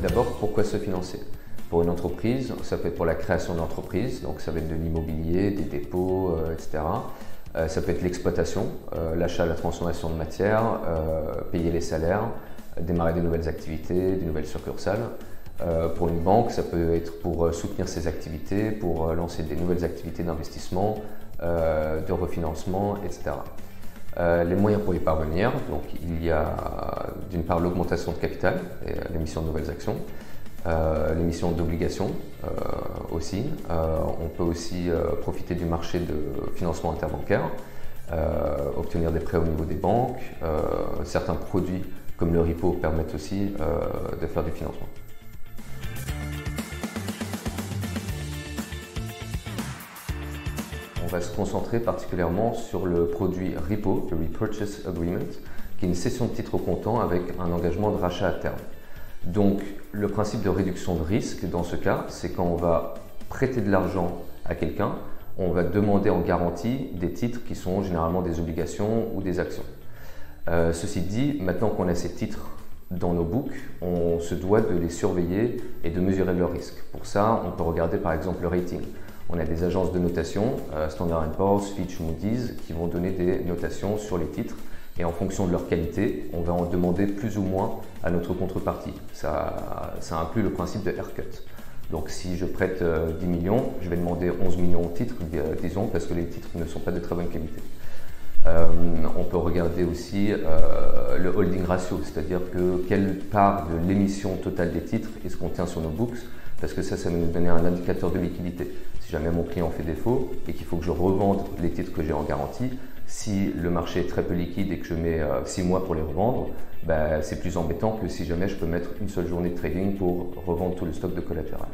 D'abord, pourquoi se financer? Pour une entreprise, ça peut être pour la création d'entreprise, donc ça va être de l'immobilier, des dépôts, etc. Ça peut être l'exploitation, l'achat, la transformation de matières, payer les salaires, démarrer des nouvelles activités, des nouvelles succursales. Pour une banque, ça peut être pour soutenir ses activités, pour lancer des nouvelles activités d'investissement, de refinancement, etc. Les moyens pour y parvenir, donc il y a d'une part l'augmentation de capital, et l'émission de nouvelles actions, l'émission d'obligations aussi. On peut aussi profiter du marché de financement interbancaire, obtenir des prêts au niveau des banques. Certains produits comme le repo permettent aussi de faire du financement. On va se concentrer particulièrement sur le produit repo, le Repurchase Agreement, qui est une cession de titres au comptant avec un engagement de rachat à terme. Donc le principe de réduction de risque dans ce cas, c'est quand on va prêter de l'argent à quelqu'un, on va demander en garantie des titres qui sont généralement des obligations ou des actions. Ceci dit, maintenant qu'on a ces titres dans nos books, on se doit de les surveiller et de mesurer leur risque. Pour ça, on peut regarder par exemple le rating. On a des agences de notation, Standard & Poor's, Fitch, Moody's, qui vont donner des notations sur les titres et en fonction de leur qualité, on va en demander plus ou moins à notre contrepartie. Ça inclut le principe de haircut. Donc si je prête 10 millions, je vais demander 11 millions de titres, disons, parce que les titres ne sont pas de très bonne qualité. On peut regarder aussi le holding ratio, c'est-à-dire que quelle part de l'émission totale des titres est-ce qu'on tient sur nos books, parce que ça va nous donner un indicateur de liquidité. Si jamais mon client fait défaut et qu'il faut que je revende les titres que j'ai en garantie, si le marché est très peu liquide et que je mets 6 mois pour les revendre, c'est plus embêtant que si jamais je peux mettre une seule journée de trading pour revendre tout le stock de collatéral.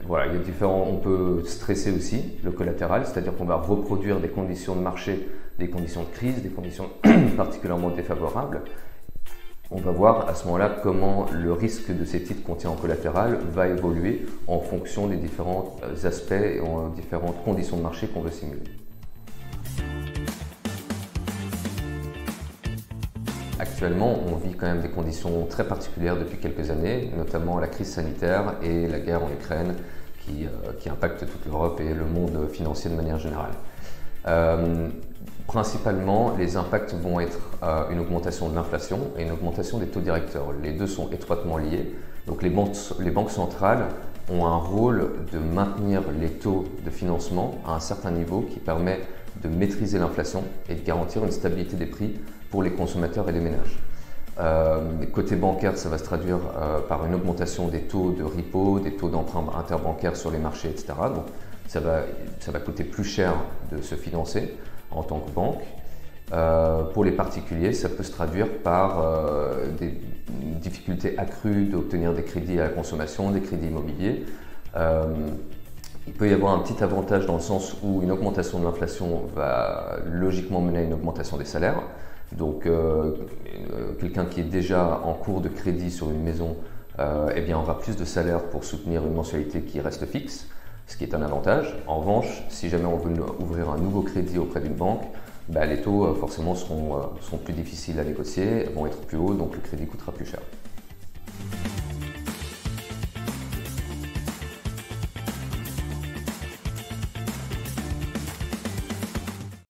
Voilà, il y a on peut stresser aussi le collatéral, c'est-à-dire qu'on va reproduire des conditions de marché, des conditions de crise, des conditions particulièrement défavorables. On va voir à ce moment-là comment le risque de ces titres qu'on tient en collatéral va évoluer en fonction des différents aspects et en différentes conditions de marché qu'on veut simuler. Actuellement, on vit quand même des conditions très particulières depuis quelques années, notamment la crise sanitaire et la guerre en Ukraine qui impactent toute l'Europe et le monde financier de manière générale. Principalement, les impacts vont être une augmentation de l'inflation et une augmentation des taux directeurs. Les deux sont étroitement liés. Donc les banques centrales ont un rôle de maintenir les taux de financement à un certain niveau qui permet de maîtriser l'inflation et de garantir une stabilité des prix pour les consommateurs et les ménages. Côté bancaire, ça va se traduire par une augmentation des taux de repo, des taux d'emprunt interbancaire sur les marchés, etc. Donc ça va coûter plus cher de se financer en tant que banque. Pour les particuliers, ça peut se traduire par des difficultés accrues d'obtenir des crédits à la consommation, des crédits immobiliers. Il peut y avoir un petit avantage dans le sens où une augmentation de l'inflation va logiquement mener à une augmentation des salaires. Donc quelqu'un qui est déjà en cours de crédit sur une maison aura plus de salaire pour soutenir une mensualité qui reste fixe, ce qui est un avantage. En revanche, si jamais on veut ouvrir un nouveau crédit auprès d'une banque, les taux forcément seront plus difficiles à négocier, vont être plus hauts, donc le crédit coûtera plus cher.